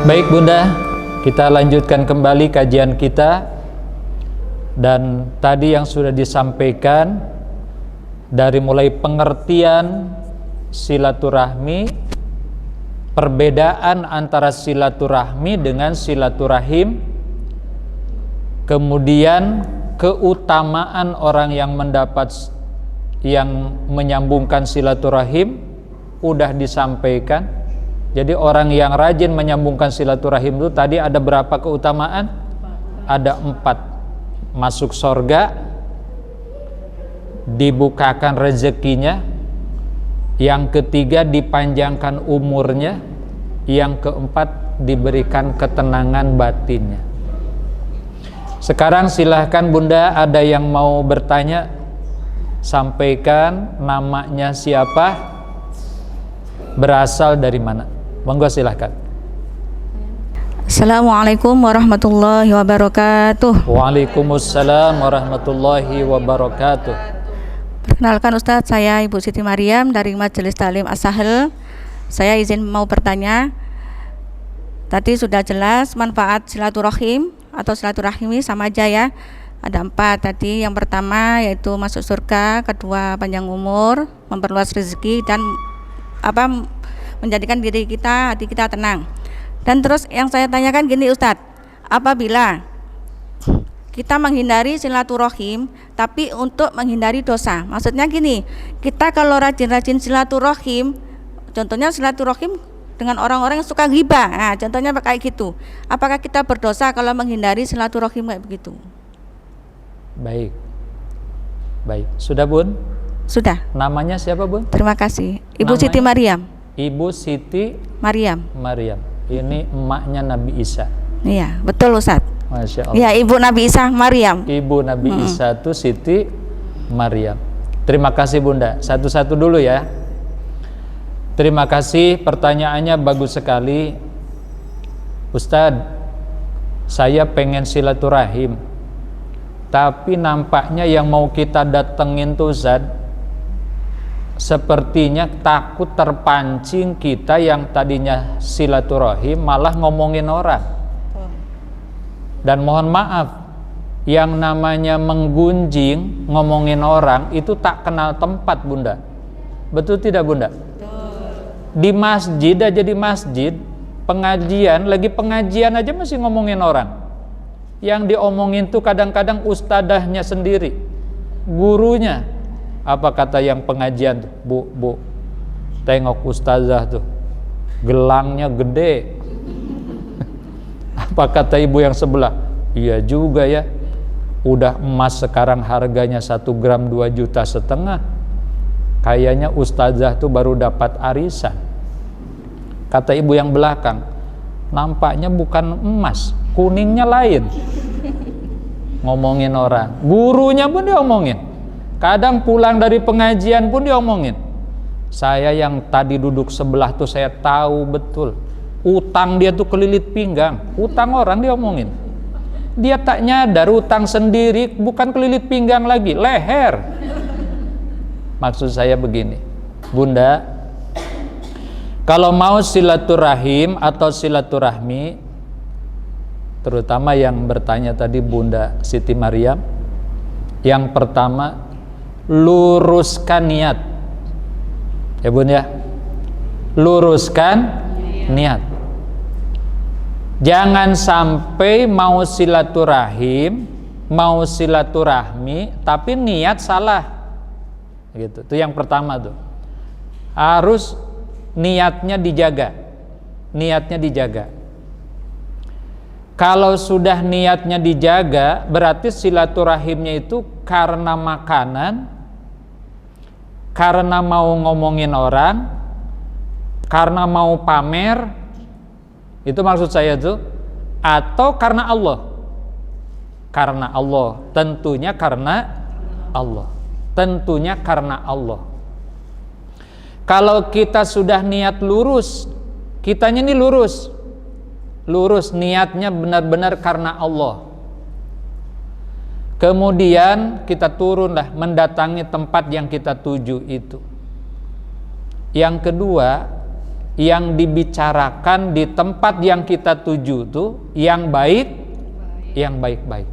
Baik Bunda, kita lanjutkan kembali kajian kita. Dan tadi yang sudah disampaikan dari mulai pengertian silaturahmi, perbedaan antara silaturahmi dengan silaturahim, kemudian keutamaan orang yang menyambungkan silaturahim udah disampaikan. Jadi orang yang rajin menyambungkan silaturahim itu tadi ada berapa keutamaan? Ada 4. Masuk surga, dibukakan rezekinya, yang ketiga dipanjangkan umurnya, yang keempat diberikan ketenangan batinnya. Sekarang silahkan Bunda, ada yang mau bertanya, sampaikan namanya siapa, berasal dari mana. Monggo silahkan. Assalamualaikum warahmatullahi wabarakatuh. Waalaikumsalam warahmatullahi wabarakatuh. Perkenalkan Ustadz, saya Ibu Siti Maryam dari Majelis Taklim As-Sahel. Saya izin mau bertanya. Tadi sudah jelas manfaat silaturahim atau silaturahimi sama aja ya. Ada 4 tadi. Yang pertama yaitu masuk surga, kedua panjang umur, memperluas rezeki, dan menjadikan diri kita, hati kita tenang. Dan terus yang saya tanyakan gini Ustadz, apabila kita menghindari silaturahim tapi untuk menghindari dosa, maksudnya gini, kita kalau rajin-rajin silaturahim, contohnya silaturahim dengan orang-orang yang suka ghibah, nah contohnya kayak gitu, apakah kita berdosa kalau menghindari silaturahim kayak begitu? Baik, sudah Bun? Sudah. Namanya siapa Bun? Terima kasih. Ibu Namanya? Siti Maryam. Ibu Siti Maryam. Ini emaknya Nabi Isa. Iya, betul Ustadz. Masya Allah. Iya, Ibu Nabi Isa Maryam. Ibu Nabi Isa itu Siti Maryam. Terima kasih Bunda. Satu-satu dulu ya. Terima kasih, pertanyaannya bagus sekali. Ustadz, saya pengen silaturahim, tapi nampaknya yang mau kita datengin tuh Ustadz, sepertinya takut terpancing kita yang tadinya silaturahim malah ngomongin orang. Dan mohon maaf, yang namanya menggunjing, ngomongin orang itu tak kenal tempat Bunda. Betul tidak Bunda? Di masjid aja, di masjid pengajian, lagi pengajian aja masih ngomongin orang. Yang diomongin tuh kadang-kadang ustadahnya sendiri, gurunya. Apa kata yang pengajian tuh? Bu, tengok ustazah tuh, gelangnya gede. Apa kata ibu yang sebelah? Iya juga ya, udah emas sekarang harganya 1 gram 2,5 juta. Kayaknya ustazah tuh baru dapat arisan. Kata ibu yang belakang, nampaknya bukan emas, kuningnya lain. Ngomongin orang, gurunya pun diomongin. Kadang pulang dari pengajian pun diomongin. Saya yang tadi duduk sebelah tuh saya tahu betul, utang dia tuh kelilit pinggang, utang orang diomongin. Dia tak nyadar utang sendiri bukan kelilit pinggang lagi, leher. Maksud saya begini, Bunda, kalau mau silaturahim atau silaturahmi, terutama yang bertanya tadi Bunda Siti Maryam, yang pertama luruskan niat ya Bun ya, luruskan niat. Jangan sampai mau silaturahim, mau silaturahmi tapi niat salah gitu. Itu yang pertama tuh, harus niatnya dijaga, niatnya dijaga. Kalau sudah niatnya dijaga, berarti silaturahimnya itu karena makanan, karena mau ngomongin orang, karena mau pamer, itu maksud saya tuh, atau karena Allah. Karena Allah, tentunya karena Allah, tentunya karena Allah. Kalau kita sudah niat lurus, kitanya ini lurus niatnya benar-benar karena Allah. Kemudian kita turunlah mendatangi tempat yang kita tuju itu. Yang kedua, yang dibicarakan di tempat yang kita tuju tuh yang baik, yang baik-baik.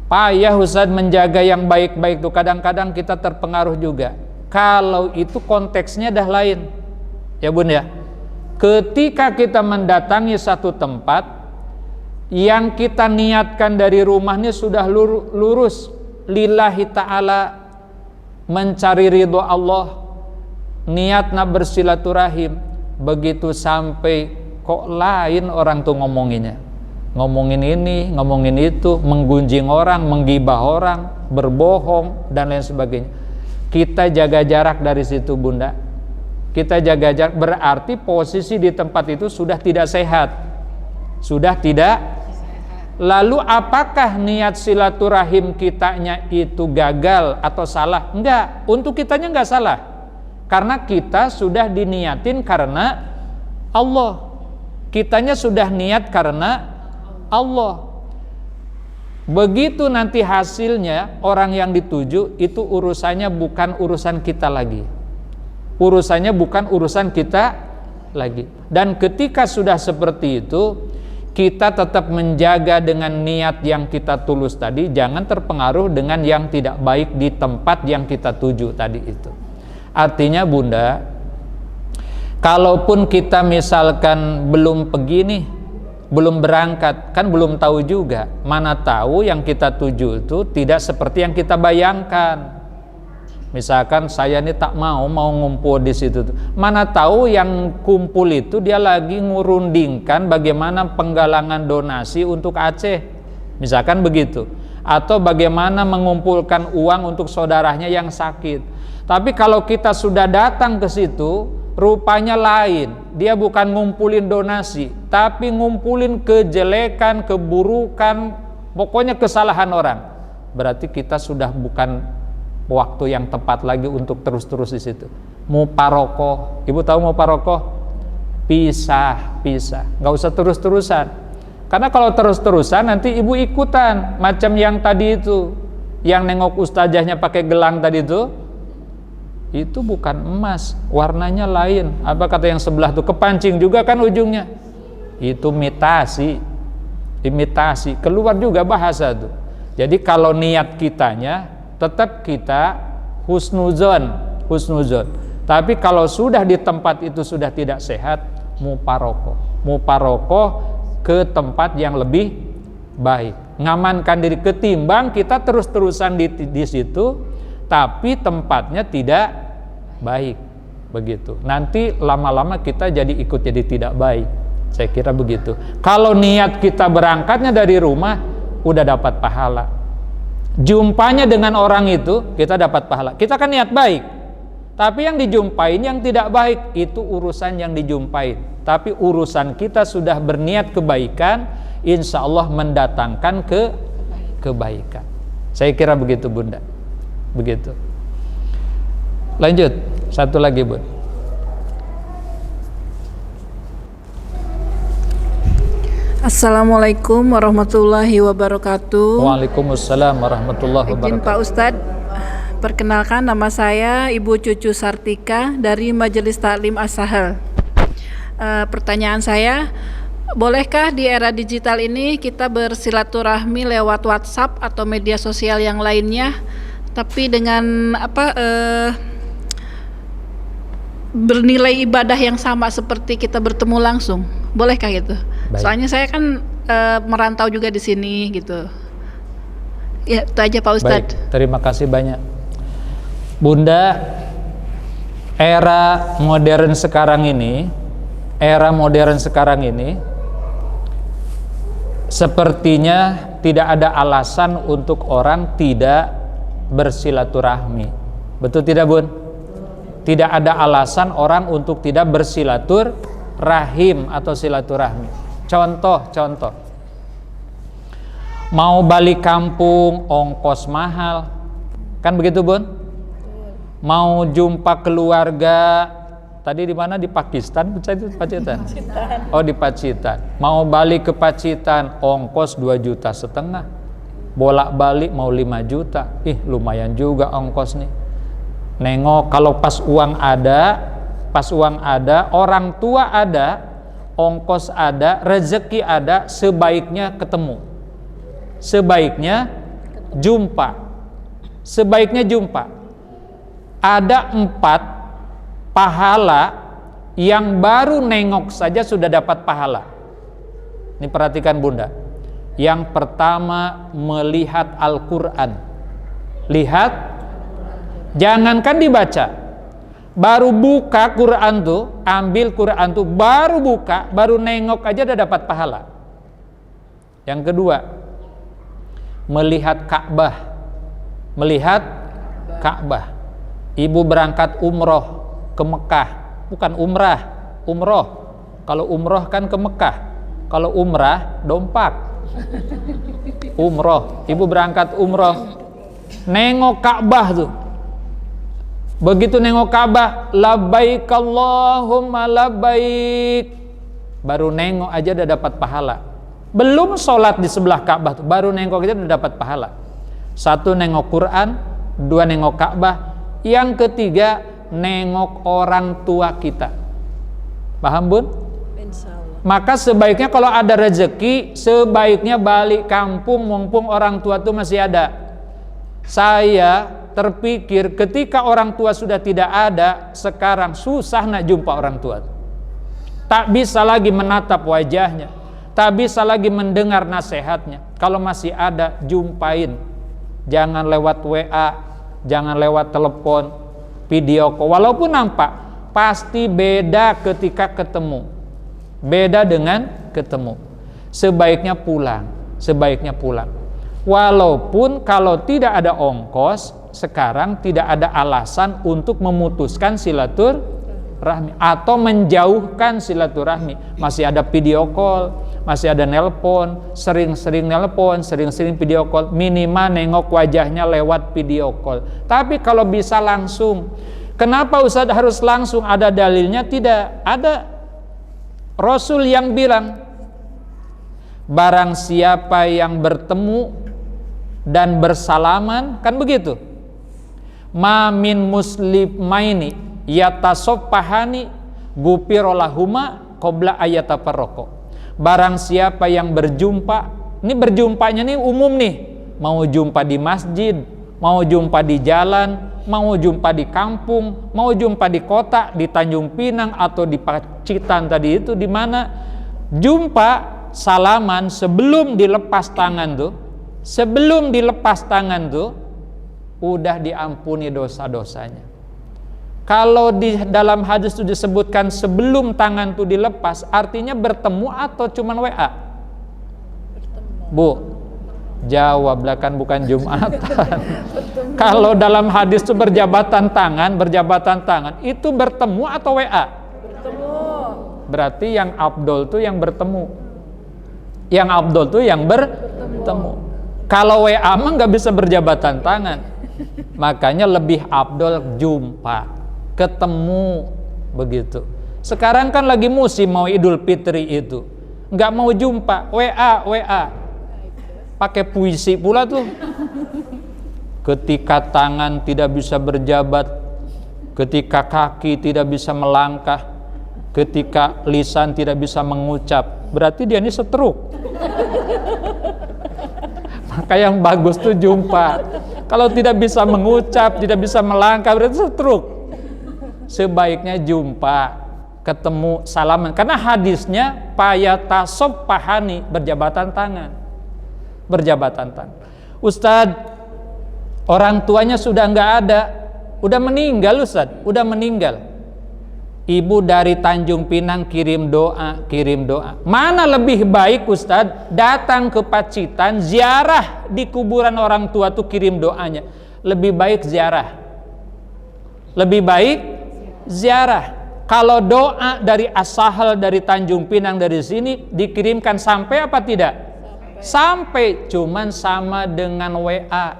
Payah Ustaz menjaga yang baik-baik tuh, kadang-kadang kita terpengaruh juga. Kalau itu konteksnya dah lain, ya Bun ya. Ketika kita mendatangi satu tempat yang kita niatkan dari rumahnya sudah lurus lillahi ta'ala, mencari ridho Allah, niatna bersilaturahim, begitu sampai kok lain orang tuh ngomonginnya, ngomongin ini, ngomongin itu, menggunjing orang, menggibah orang, berbohong dan lain sebagainya. Kita jaga jarak dari situ Bunda. Kita jaga jarak, berarti posisi di tempat itu sudah tidak sehat. Sudah tidak. Lalu apakah niat silaturahim kitanya itu gagal atau salah? Enggak, untuk kitanya enggak salah. Karena kita sudah diniatin karena Allah. Kitanya sudah niat karena Allah. Begitu nanti hasilnya orang yang dituju itu urusannya bukan urusan kita lagi. Urusannya bukan urusan kita lagi. Dan ketika sudah seperti itu, kita tetap menjaga dengan niat yang kita tulus tadi, jangan terpengaruh dengan yang tidak baik di tempat yang kita tuju tadi itu. Artinya Bunda, kalaupun kita misalkan belum pergi nih, belum berangkat, kan belum tahu juga. Mana tahu yang kita tuju itu tidak seperti yang kita bayangkan. Misalkan saya ini tak mau ngumpul di situ. Mana tahu yang kumpul itu dia lagi ngurundingkan bagaimana penggalangan donasi untuk Aceh. Misalkan begitu. Atau bagaimana mengumpulkan uang untuk saudaranya yang sakit. Tapi kalau kita sudah datang ke situ, rupanya lain. Dia bukan ngumpulin donasi, tapi ngumpulin kejelekan, keburukan, pokoknya kesalahan orang. Berarti kita sudah bukan waktu yang tepat lagi untuk terus-terus di situ. Muparokoh, Ibu tahu muparokoh? Pisah, nggak usah terus-terusan. Karena kalau terus-terusan nanti Ibu ikutan, macam yang tadi itu, yang nengok ustazahnya pakai gelang tadi itu bukan emas, warnanya lain. Apa kata yang sebelah tuh, kepancing juga kan ujungnya. Itu imitasi, keluar juga bahasa tuh. Jadi kalau niat kitanya tetap kita husnuzon. Tapi kalau sudah di tempat itu sudah tidak sehat, muparokoh ke tempat yang lebih baik. Ngamankan diri, ketimbang kita terus-terusan di situ tapi tempatnya tidak baik, begitu. Nanti lama-lama kita ikut jadi tidak baik. Saya kira begitu. Kalau niat kita berangkatnya dari rumah, udah dapat pahala. Jumpanya dengan orang itu, kita dapat pahala. Kita kan niat baik. Tapi yang dijumpain yang tidak baik, itu urusan yang dijumpain. Tapi urusan kita sudah berniat kebaikan, insya Allah mendatangkan kebaikan. Saya kira begitu Bunda. Begitu. Lanjut, satu lagi Bun. Assalamualaikum warahmatullahi wabarakatuh. Waalaikumsalam warahmatullahi wabarakatuh. Izin Pak Ustadz, perkenalkan nama saya Ibu Cucu Sartika dari Majelis Taklim As-Sahal. Pertanyaan saya, bolehkah di era digital ini kita bersilaturahmi lewat WhatsApp atau media sosial yang lainnya, tapi dengan bernilai ibadah yang sama seperti kita bertemu langsung? Bolehkah gitu? Baik. Soalnya saya kan merantau juga di sini gitu. Ya, itu aja Pak Ustadz. Baik, terima kasih banyak. Bunda, era modern sekarang ini sepertinya tidak ada alasan untuk orang tidak bersilaturahmi. Betul tidak Bun? Tidak ada alasan orang untuk tidak bersilaturahim atau silaturahmi. Contoh, mau balik kampung ongkos mahal, kan begitu Bun? Mau jumpa keluarga, tadi di mana, di Pakistan, Pacitan? Oh, di Pacitan. Mau balik ke Pacitan ongkos 2,5 juta, bolak-balik mau 5 juta. Lumayan juga ongkos nih. Nengok kalau pas uang ada, pas uang ada, orang tua ada, ongkos ada, rezeki ada, sebaiknya ketemu. Sebaiknya jumpa. Sebaiknya jumpa. Ada 4 pahala yang baru nengok saja sudah dapat pahala. Ini perhatikan Bunda. Yang pertama, melihat Al-Quran. Lihat, jangankan dibaca, baru buka Quran tuh, ambil Quran tuh, baru buka, baru nengok aja udah dapat pahala. Yang kedua, melihat Ka'bah. Melihat Ka'bah. Ibu berangkat umroh ke Mekah, bukan umrah, umroh. Kalau umroh kan ke Mekah, kalau umrah dompak. Umroh, ibu berangkat umroh, nengok Ka'bah tuh. Begitu nengok Ka'bah, labbaik Allahumma labbaik, baru nengok aja udah dapat pahala. Belum sholat di sebelah Ka'bah tuh, baru nengok aja udah dapat pahala. 1 nengok Quran, 2 nengok Ka'bah, yang ketiga nengok orang tua kita. Paham Bun? Maka sebaiknya kalau ada rezeki, sebaiknya balik kampung mumpung orang tua itu masih ada. Saya terpikir ketika orang tua sudah tidak ada, sekarang susah nak jumpa orang tua. Tak bisa lagi menatap wajahnya, tak bisa lagi mendengar nasihatnya. Kalau masih ada, jumpain. Jangan lewat WA, jangan lewat telepon, video call. Walaupun nampak, pasti beda ketika ketemu. Beda dengan ketemu. Sebaiknya pulang, sebaiknya pulang. Walaupun kalau tidak ada ongkos, sekarang tidak ada alasan untuk memutuskan silaturahmi atau menjauhkan silaturahmi. Masih ada video call, masih ada nelpon, sering-sering nelpon, sering-sering video call, minimal nengok wajahnya lewat video call. Tapi kalau bisa langsung, kenapa Ustaz harus langsung? Ada dalilnya? Tidak ada. Rasul yang bilang, barang siapa yang bertemu dan bersalaman, kan begitu, ma min muslimaini yatasoffahani gufirolahuma qabla ayatafarraqo. Barang siapa yang berjumpa, ini berjumpanya nih umum nih, mau jumpa di masjid, mau jumpa di jalan, mau jumpa di kampung, mau jumpa di kota, di Tanjung Pinang atau di Pacitan tadi itu, di mana jumpa salaman sebelum dilepas tangan tuh, sebelum dilepas tangan tuh udah diampuni dosa-dosanya. Kalau di dalam hadis itu disebutkan sebelum tangan tuh dilepas, artinya bertemu atau cuman WA? Bu, jawablah, kan bukan Jumatan. Kalau dalam hadis itu berjabatan tangan, itu bertemu atau WA? Bertemu. Berarti yang afdol tuh yang bertemu. Yang afdol tuh yang bertemu. Kalau WA mah nggak bisa berjabatan tangan. Makanya lebih afdol jumpa, ketemu, begitu. Sekarang kan lagi musim mau Idul Fitri itu, nggak mau jumpa, WA. Pakai puisi pula tuh. Ketika tangan tidak bisa berjabat, ketika kaki tidak bisa melangkah, ketika lisan tidak bisa mengucap, berarti dia ini stroke. Maka yang bagus tuh jumpa. Kalau tidak bisa mengucap, tidak bisa melangkah, berarti stroke. Sebaiknya jumpa, ketemu, salaman. Karena hadisnya payatasoffahani, berjabatan tangan. Berjabatan tangan. Ustadz, orang tuanya sudah nggak ada, udah meninggal Ustadz, udah meninggal. Ibu dari Tanjung Pinang kirim doa. Mana lebih baik Ustadz, datang ke Pacitan, ziarah di kuburan orang tua tuh kirim doanya. Lebih baik ziarah. Lebih baik ziarah. Kalau doa dari As-Sahal, dari Tanjung Pinang, dari sini dikirimkan sampai apa tidak? Sampai, cuman sama dengan WA.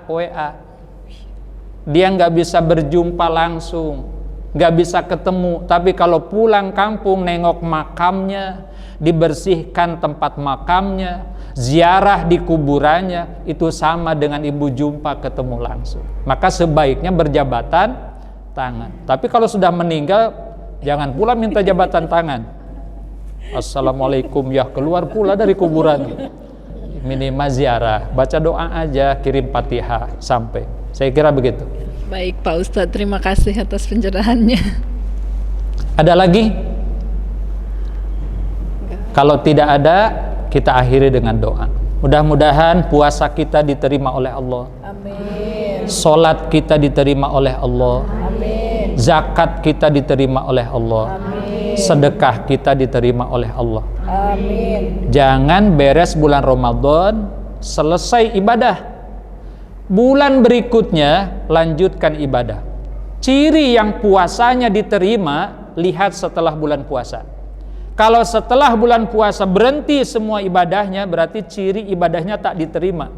Dia nggak bisa berjumpa langsung, nggak bisa ketemu. Tapi kalau pulang kampung, nengok makamnya, dibersihkan tempat makamnya, ziarah di kuburannya, itu sama dengan ibu jumpa, ketemu langsung. Maka sebaiknya berjabatan tangan. Tapi kalau sudah meninggal, Jangan pula minta jabatan tangan. Assalamualaikum ya, keluar pula dari kuburan. Minimal ziarah, baca doa aja, kirim Fatihah sampai. Saya kira begitu. Baik Pak Ustadz, terima kasih atas pencerahannya. Ada lagi? Kalau tidak ada, kita akhiri dengan doa. Mudah-mudahan puasa kita diterima oleh Allah. Amin. Salat kita diterima oleh Allah. Amin. Zakat kita diterima oleh Allah. Amin. Sedekah kita diterima oleh Allah. Amin. Jangan beres bulan Ramadan, selesai ibadah. Bulan berikutnya lanjutkan ibadah. Ciri yang puasanya diterima, lihat setelah bulan puasa. Kalau setelah bulan puasa berhenti semua ibadahnya, berarti ciri ibadahnya tak diterima.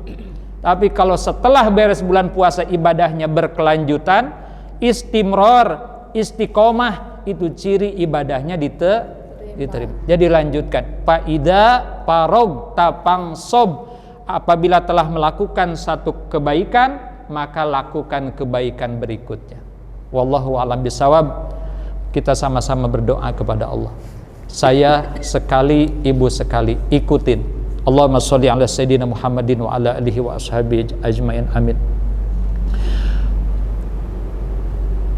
Tapi kalau setelah beres bulan puasa ibadahnya berkelanjutan, istimror, istiqomah, itu ciri ibadahnya diterima. Jadi lanjutkan. Faida parog tapang sob. Apabila telah melakukan satu kebaikan, maka lakukan kebaikan berikutnya. Wallahu a'lam bishawab. Kita sama-sama berdoa kepada Allah. Saya sekali, ibu sekali, ikutin. Allahumma sholli ala sayyidina Muhammadin wa ala alihi wa ashabihi ajmain. Amin.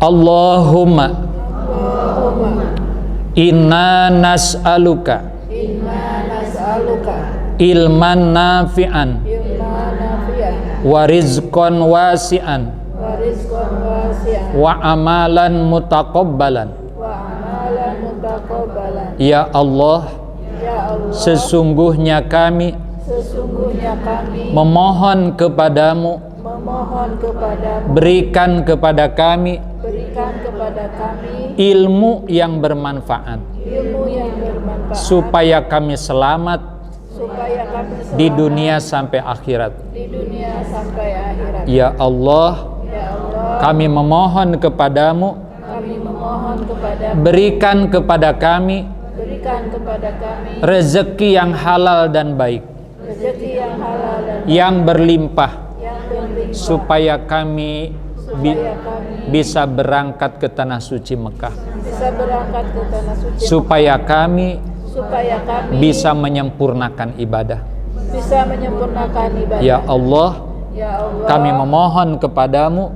Allahumma inna nas'aluka ilman nafi'an wa rizqan wasi'an wa amalan mutaqabbalan. Ya Allah, sesungguhnya kami memohon kepadamu, berikan kepada kami ilmu yang bermanfaat, supaya kami selamat di dunia sampai akhirat. Ya Allah, kami memohon kepadamu, berikan kepada kami rezeki yang halal dan baik, yang berlimpah, supaya kami bisa berangkat ke tanah suci Mekah, supaya kami bisa menyempurnakan ibadah. Ya Allah, kami memohon kepadamu,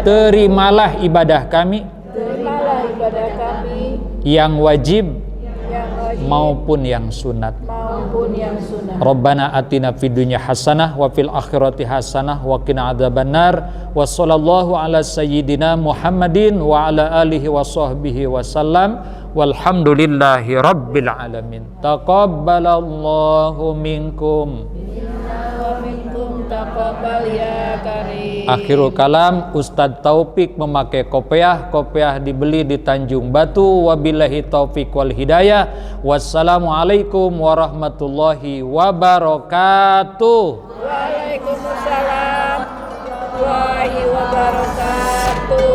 terimalah ibadah kami, yang wajib maupun yang sunat. Rabbana atina fid dunya hasanah wa fil akhirati hasanah wa qina adzabannar. Wa sallallahu ala sayyidina Muhammadin wa ala alihi wa sahbihi wasallam. Walhamdulillahi rabbil alamin. Taqabbalallahu minkum. Akhirul kalam, Ustadz Taufik memakai kopiah. Kopiah dibeli di Tanjung Batu. Wabillahi taufiq wal hidayah. Wassalamualaikum warahmatullahi wabarakatuh. Waalaikumsalam warahmatullahi wabarakatuh.